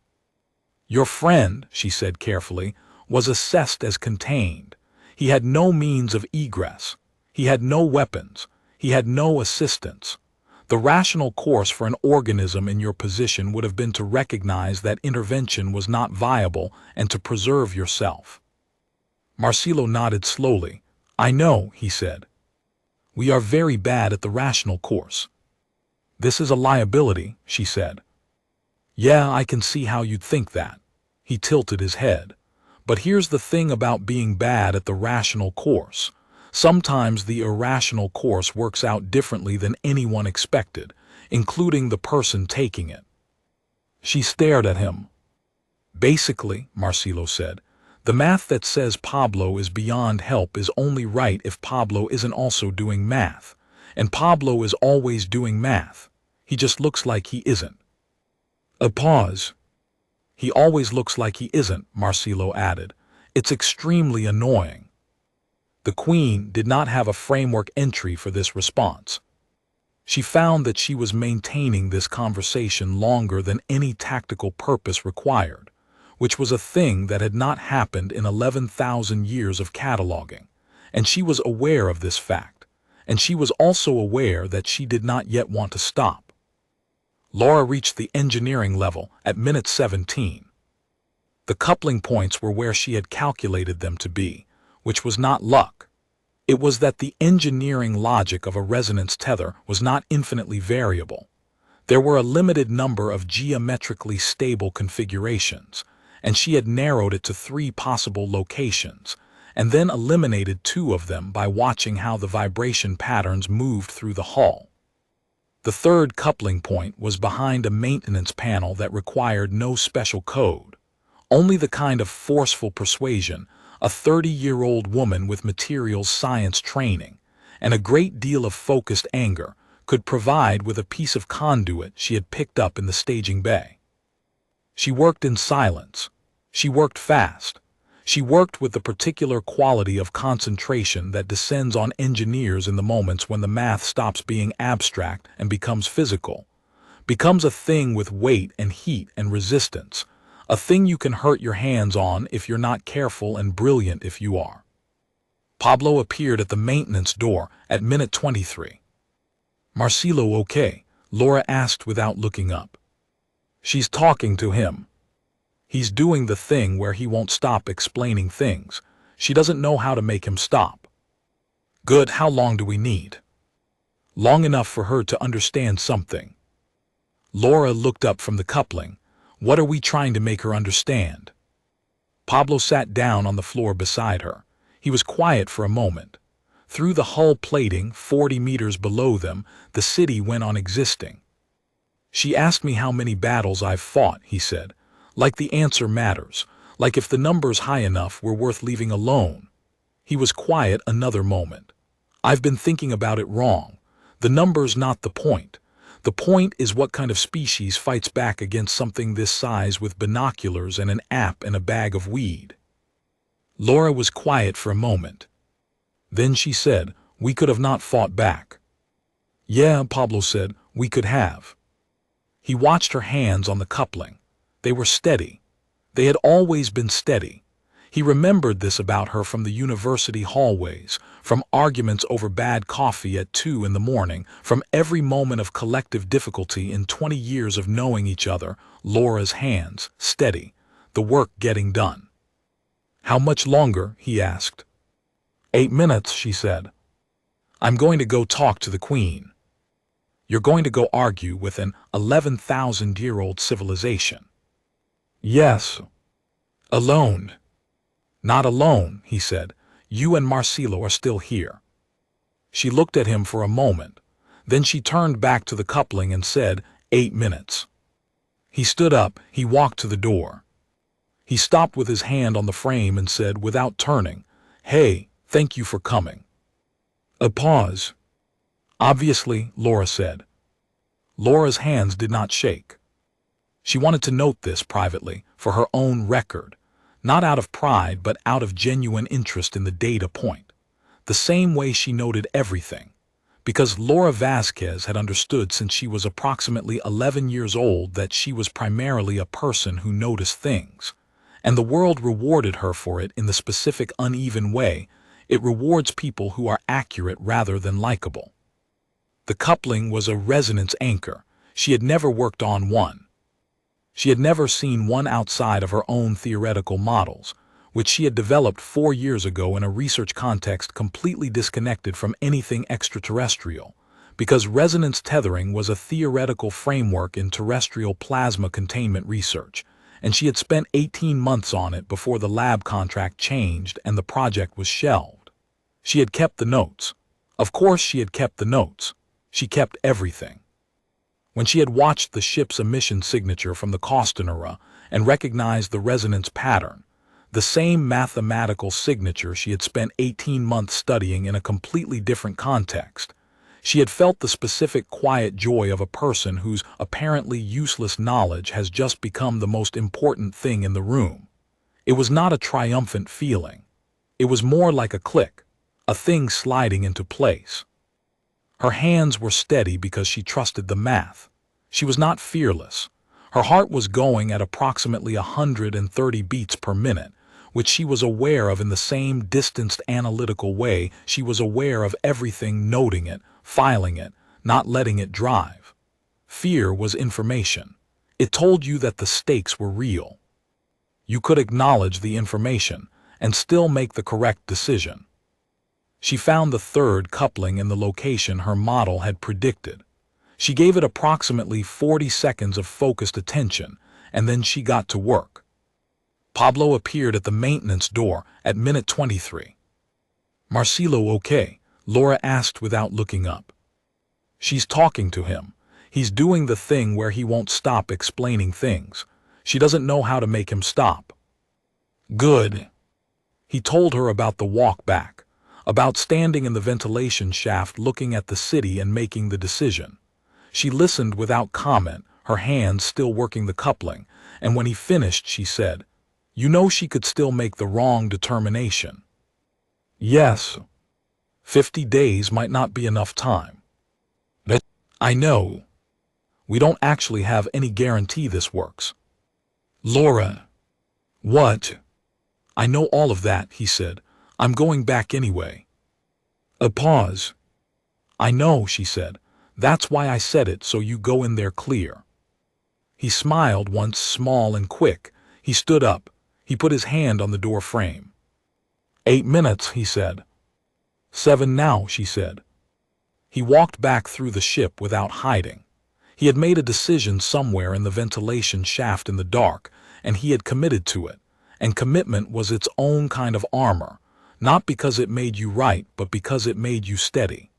Your friend, she said carefully, was assessed as contained. He had no means of egress. He had no weapons. He had no assistance. The rational course for an organism in your position would have been to recognize that intervention was not viable and to preserve yourself. Marcelo nodded slowly. I know, he said. We are very bad at the rational course. This is a liability, she said. Yeah, I can see how you'd think that. He tilted his head. But here's the thing about being bad at the rational course. Sometimes the irrational course works out differently than anyone expected, including the person taking it. She stared at him. Basically, Marcelo said, the math that says Pablo is beyond help is only right if Pablo isn't also doing math. And Pablo is always doing math. He just looks like he isn't. A pause. He always looks like he isn't, Marcelo added. It's extremely annoying. The Queen did not have a framework entry for this response. She found that she was maintaining this conversation longer than any tactical purpose required, which was a thing that had not happened in 11,000 years of cataloging, and she was aware of this fact, and she was also aware that she did not yet want to stop. Laura reached the engineering level at minute 17. The coupling points were where she had calculated them to be, which was not luck. It was that the engineering logic of a resonance tether was not infinitely variable. There were a limited number of geometrically stable configurations, and she had narrowed it to 3 possible locations, and then eliminated 2 of them by watching how the vibration patterns moved through the hull. The third coupling point was behind a maintenance panel that required no special code, only the kind of forceful persuasion a 30-year-old woman with materials science training and a great deal of focused anger could provide with a piece of conduit she had picked up in the staging bay. She worked in silence. She worked fast. She worked with the particular quality of concentration that descends on engineers in the moments when the math stops being abstract and becomes physical, becomes a thing with weight and heat and resistance, a thing you can hurt your hands on if you're not careful and brilliant if you are. Pablo appeared at the maintenance door at minute 23. Marcelo okay? Laura asked without looking up. She's talking to him. He's doing the thing where he won't stop explaining things. She doesn't know how to make him stop. Good, how long do we need? Long enough for her to understand something. Laura looked up from the coupling. What are we trying to make her understand? Pablo sat down on the floor beside her. He was quiet for a moment. Through the hull plating, 40 meters below them, the city went on existing. She asked me how many battles I've fought, he said. Like the answer matters, like if the number's high enough we're worth leaving alone. He was quiet another moment. I've been thinking about it wrong. The number's not the point. The point is what kind of species fights back against something this size with binoculars and an app and a bag of weed. Laura was quiet for a moment. Then she said, we could have not fought back. Yeah, Pablo said, we could have. He watched her hands on the coupling. They were steady. They had always been steady. He remembered this about her from the university hallways, from arguments over bad coffee at 2 in the morning, from every moment of collective difficulty in 20 years of knowing each other. Laura's hands, steady, the work getting done. "How much longer?" he asked. 8 minutes, she said. "I'm going to go talk to the Queen." "You're going to go argue with an 11,000-year-old civilization?" "Yes." "Alone?" "Not alone," he said. "You and Marcelo are still here." She looked at him for a moment. Then she turned back to the coupling and said, 8 minutes. He stood up. He walked to the door. He stopped with his hand on the frame and said, without turning, "Hey, thank you for coming." A pause. "Obviously," Laura said. Laura's hands did not shake. She wanted to note this privately, for her own record, not out of pride but out of genuine interest in the data point, the same way she noted everything, because Laura Vasquez had understood since she was approximately 11 years old that she was primarily a person who noticed things, and the world rewarded her for it in the specific uneven way it rewards people who are accurate rather than likable. The coupling was a resonance anchor. She had never worked on one. She had never seen one outside of her own theoretical models, which she had developed 4 years ago in a research context completely disconnected from anything extraterrestrial, because resonance tethering was a theoretical framework in terrestrial plasma containment research, and she had spent 18 months on it before the lab contract changed and the project was shelved. She had kept the notes. Of course she had kept the notes. She kept everything. When she had watched the ship's emission signature from the Costanera and recognized the resonance pattern, the same mathematical signature she had spent 18 months studying in a completely different context, she had felt the specific quiet joy of a person whose apparently useless knowledge has just become the most important thing in the room. It was not a triumphant feeling. It was more like a click, a thing sliding into place. Her hands were steady because she trusted the math. She was not fearless. Her heart was going at approximately 130 beats per minute, which she was aware of in the same distanced analytical way she was aware of everything, noting it, filing it, not letting it drive. Fear was information. It told you that the stakes were real. You could acknowledge the information and still make the correct decision. She found the third coupling in the location her model had predicted. She gave it approximately 40 seconds of focused attention, and then she got to work. Pablo appeared at the maintenance door at minute 23. "Marcelo okay?" Laura asked without looking up. She's talking to him. He's doing the thing where he won't stop explaining things. She doesn't know how to make him stop. Good. He told her about the walk back, about standing in the ventilation shaft looking at the city and making the decision. She listened without comment, her hands still working the coupling, and when he finished she said, "You know she could still make the wrong determination." "Yes. 50 days might not be enough time." "But I know. We don't actually have any guarantee this works." "Laura." "What?" "I know all of that," he said. "I'm going back anyway." A pause. "I know," she said. "That's why I said it, so you go in there clear." He smiled once, small and quick. He stood up. He put his hand on the door frame. 8 minutes, he said. 7 now, she said. He walked back through the ship without hiding. He had made a decision somewhere in the ventilation shaft in the dark, and he had committed to it. And commitment was its own kind of armor, not because it made you right, but because it made you steady.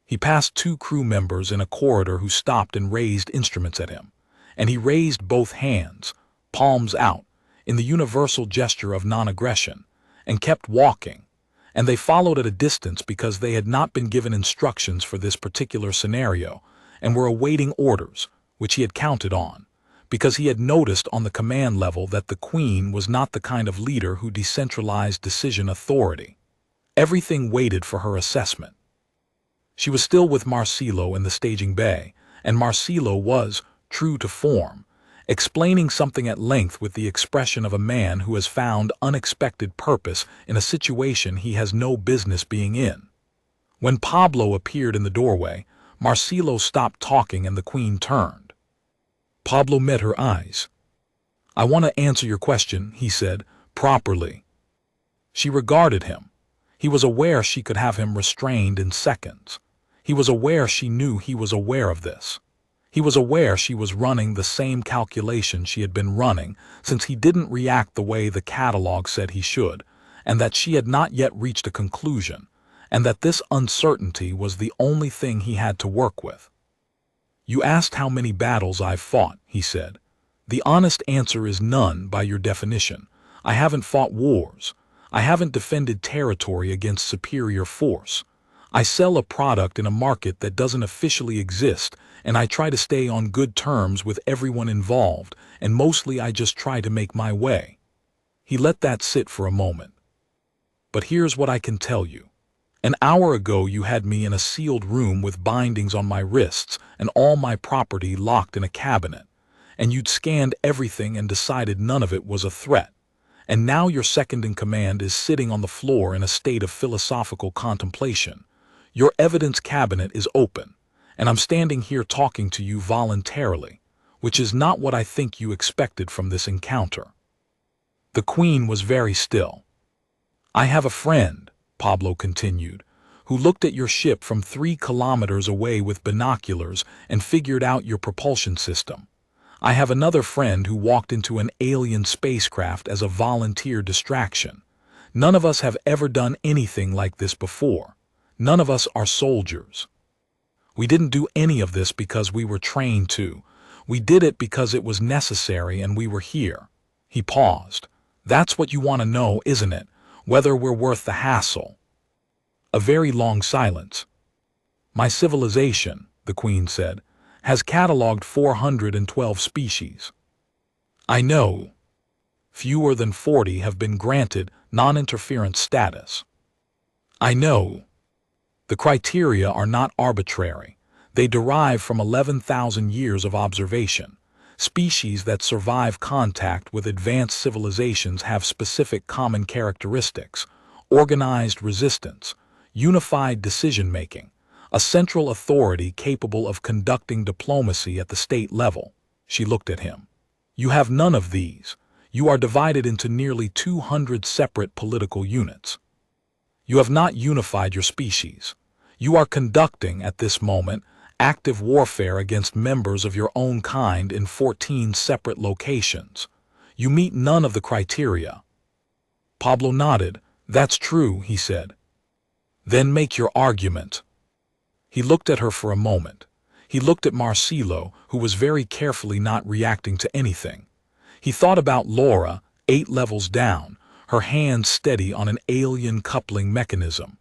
He passed 2 crew members in a corridor who stopped and raised instruments at him, and he raised both hands, palms out, in the universal gesture of non-aggression, and kept walking, and they followed at a distance because they had not been given instructions for this particular scenario and were awaiting orders, which he had counted on, because he had noticed on the command level that the Queen was not the kind of leader who decentralized decision authority. Everything waited for her assessment. She was still with Marcelo in the staging bay, and Marcelo was, true to form, explaining something at length with the expression of a man who has found unexpected purpose in a situation he has no business being in. When Pablo appeared in the doorway, Marcelo stopped talking and the Queen turned. Pablo met her eyes. "I want to answer your question," he said, "properly." She regarded him. He was aware she could have him restrained in seconds. He was aware she knew he was aware of this. He was aware she was running the same calculation she had been running since he didn't react the way the catalog said he should, and that she had not yet reached a conclusion, and that this uncertainty was the only thing he had to work with. "You asked how many battles I've fought," he said. "The honest answer is none by your definition. I haven't fought wars. I haven't defended territory against superior force. I sell a product in a market that doesn't officially exist, and I try to stay on good terms with everyone involved, and mostly I just try to make my way." He let that sit for a moment. "But here's what I can tell you. An hour ago you had me in a sealed room with bindings on my wrists and all my property locked in a cabinet, and you'd scanned everything and decided none of it was a threat. And now your second in command is sitting on the floor in a state of philosophical contemplation. Your evidence cabinet is open, and I'm standing here talking to you voluntarily, which is not what I think you expected from this encounter." The Queen was very still. "I have a friend," Pablo continued, "who looked at your ship from 3 kilometers away with binoculars and figured out your propulsion system. I have another friend who walked into an alien spacecraft as a volunteer distraction. None of us have ever done anything like this before. None of us are soldiers. We didn't do any of this because we were trained to. We did it because it was necessary and we were here." He paused. "That's what you want to know, isn't it? Whether we're worth the hassle." A very long silence. "My civilization," the Queen said, "has catalogued 412 species. I know. Fewer than 40 have been granted non-interference status. I know. The criteria are not arbitrary. They derive from 11,000 years of observation. Species that survive contact with advanced civilizations have specific common characteristics: organized resistance, unified decision-making, a central authority capable of conducting diplomacy at the state level." She looked at him. "You have none of these. You are divided into nearly 200 separate political units. You have not unified your species. You are conducting, at this moment, active warfare against members of your own kind in 14 separate locations. You meet none of the criteria." Pablo nodded. "That's true," he said. "Then make your argument." He looked at her for a moment. He looked at Marcelo, who was very carefully not reacting to anything. He thought about Laura, 8 levels down, her hands steady on an alien coupling mechanism.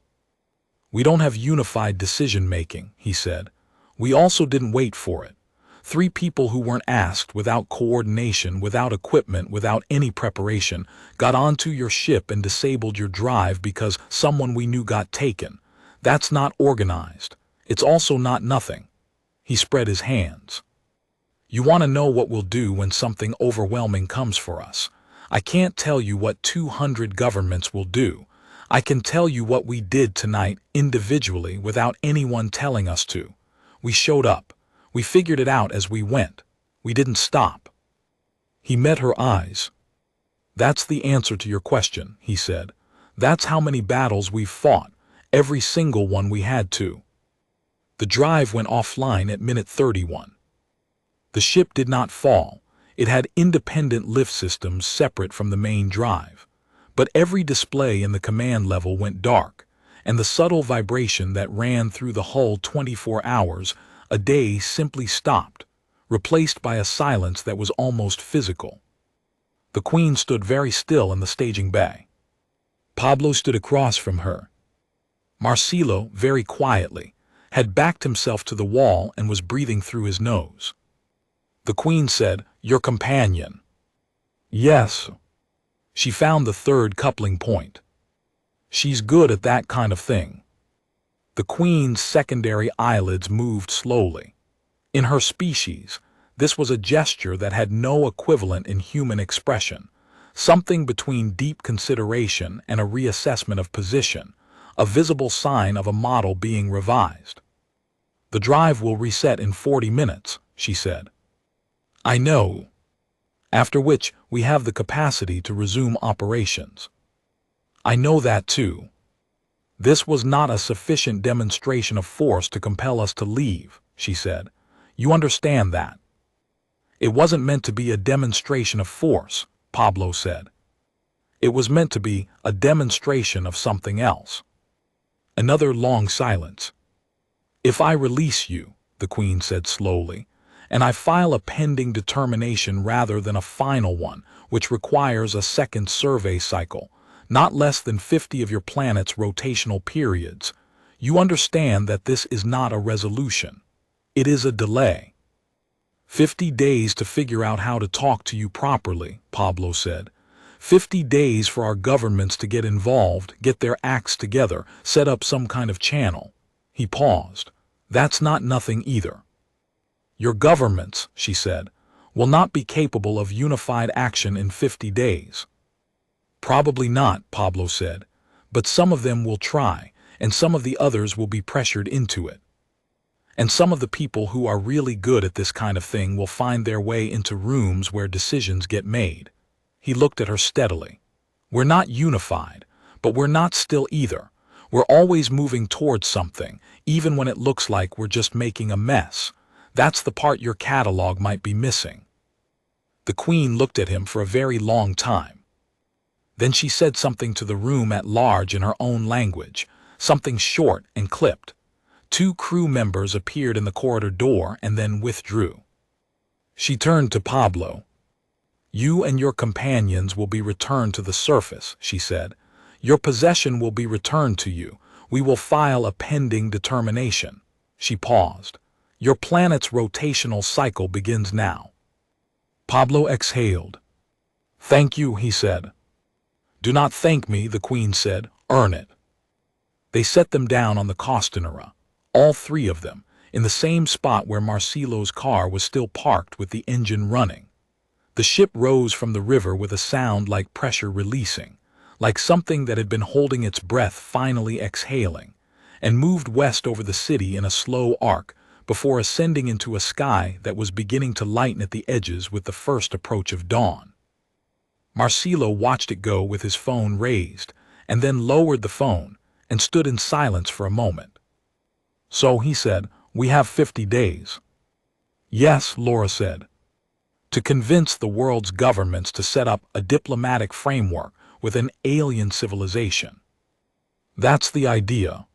"We don't have unified decision-making," he said. "We also didn't wait for it. 3 people who weren't asked, without coordination, without equipment, without any preparation, got onto your ship and disabled your drive because someone we knew got taken. That's not organized. It's also not nothing." He spread his hands. "You want to know what we'll do when something overwhelming comes for us. I can't tell you what 200 governments will do. I can tell you what we did tonight individually without anyone telling us to. We showed up. We figured it out as we went. We didn't stop." He met her eyes. "That's the answer to your question," he said. "That's how many battles we've fought, every single one we had to." The drive went offline at minute 31. The ship did not fall. It had independent lift systems separate from the main drive. But every display in the command level went dark, and the subtle vibration that ran through the hull 24 hours a day simply stopped, replaced by a silence that was almost physical. The Queen stood very still in the staging bay. Pablo stood across from her. Marcelo, very quietly, had backed himself to the wall and was breathing through his nose. The Queen said, "Your companion." "Yes." She found the 3rd coupling point. "She's good at that kind of thing." The Queen's secondary eyelids moved slowly. In her species, This was a gesture that had no equivalent in human expression, something between deep consideration and a reassessment of position, a visible sign of a model being revised. "The drive will reset in 40 minutes, she said. "I know. After which, we have the capacity to resume operations." "I know that too." "This was not a sufficient demonstration of force to compel us to leave," she said. "You understand that?" "It wasn't meant to be a demonstration of force," Pablo said. "It was meant to be a demonstration of something else." Another long silence. "If I release you," the Queen said slowly, "and I file a pending determination rather than a final one, which requires a second survey cycle, not less than 50 of your planet's rotational periods, you understand that this is not a resolution. It is a delay." 50 days to figure out how to talk to you properly," Pablo said. 50 days for our governments to get involved, get their acts together, set up some kind of channel." He paused. "That's not nothing either." "Your governments," she said, "will not be capable of unified action in 50 days. "Probably not," Pablo said, "but some of them will try, and some of the others will be pressured into it. And some of the people who are really good at this kind of thing will find their way into rooms where decisions get made." He looked at her steadily. "We're not unified, but we're not still either. We're always moving towards something, even when it looks like we're just making a mess. That's the part your catalog might be missing." The Queen looked at him for a very long time. Then she said something to the room at large in her own language, something short and clipped. 2 crew members appeared in the corridor door and then withdrew. She turned to Pablo. "You and your companions will be returned to the surface," she said. "Your possession will be returned to you. We will file a pending determination." She paused. "Your planet's rotational cycle begins now." Pablo exhaled. "Thank you," he said. "Do not thank me," the Queen said. "Earn it." They set them down on the Costanera, all 3 of them, in the same spot where Marcelo's car was still parked with the engine running. The ship rose from the river with a sound like pressure releasing, like something that had been holding its breath finally exhaling, and moved west over the city in a slow arc before ascending into a sky that was beginning to lighten at the edges with the first approach of dawn. Marcelo watched it go with his phone raised, and then lowered the phone and stood in silence for a moment. "So," he said, "we have 50 days. "Yes," Laura said. "To convince the world's governments to set up a diplomatic framework with an alien civilization." "That's the idea."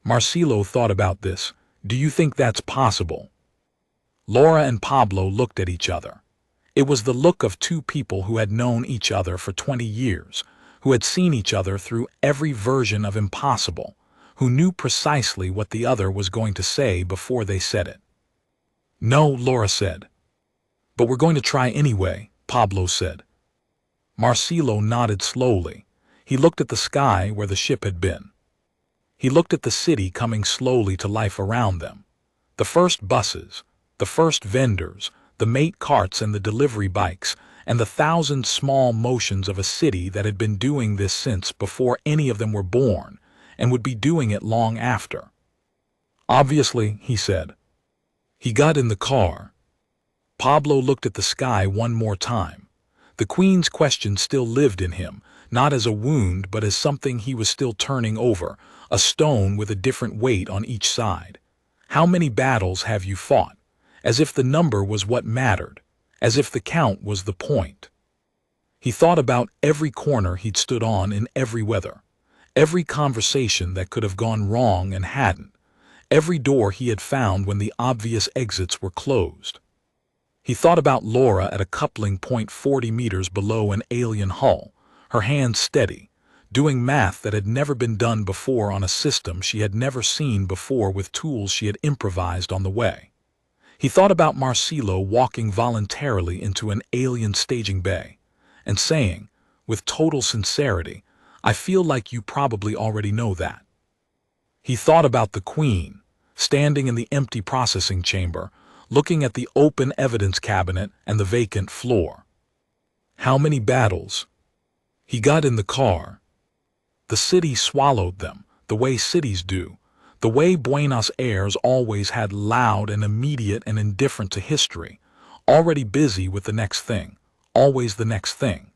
Marcelo thought about this. "Do you think that's possible?" Laura and Pablo looked at each other. It was the look of 2 people who had known each other for 20 years, who had seen each other through every version of impossible, who knew precisely what the other was going to say before they said it. "No," Laura said. "But we're going to try anyway," Pablo said. Marcelo nodded slowly. He looked at the sky where the ship had been. He looked at the city coming slowly to life around them. The first buses, the first vendors, the mate carts and the delivery bikes, and the 1,000 small motions of a city that had been doing this since before any of them were born, and would be doing it long after. "Obviously," he said. He got in the car. Pablo looked at the sky one more time. The Queen's question still lived in him, not as a wound but as something he was still turning over, a stone with a different weight on each side. "How many battles have you fought?" As if the number was what mattered, as if the count was the point. He thought about every corner he'd stood on in every weather, every conversation that could have gone wrong and hadn't, every door he had found when the obvious exits were closed. He thought about Laura at a coupling point 40 meters below an alien hull, her hands steady, doing math that had never been done before on a system she had never seen before with tools she had improvised on the way. He thought about Marcelo walking voluntarily into an alien staging bay and saying, with total sincerity, "I feel like you probably already know that." He thought about the Queen, standing in the empty processing chamber, looking at the open evidence cabinet and the vacant floor. How many battles? He got in the car. The city swallowed them, the way cities do, the way Buenos Aires always had, loud and immediate and indifferent to history, already busy with the next thing, always the next thing.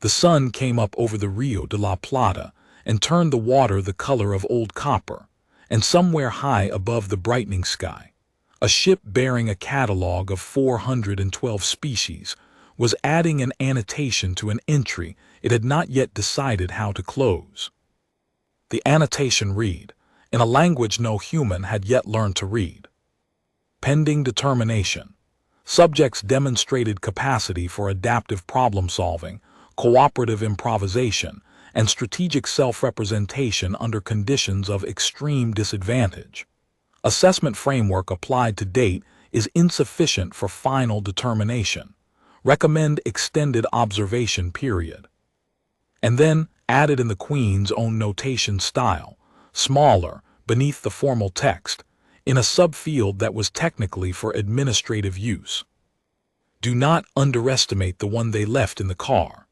The sun came up over the Rio de la Plata and turned the water the color of old copper, and somewhere high above the brightening sky, a ship bearing a catalogue of 412 species was adding an annotation to an entry it had not yet decided how to close. The annotation read, in a language no human had yet learned to read. Pending determination. Subjects demonstrated capacity for adaptive problem-solving, cooperative improvisation, and strategic self-representation under conditions of extreme disadvantage. Assessment framework applied to date is insufficient for final determination. Recommend extended observation period. And then, added in the Queen's own notation style, smaller, beneath the formal text, in a subfield that was technically for administrative use. Do not underestimate the one they left in the car.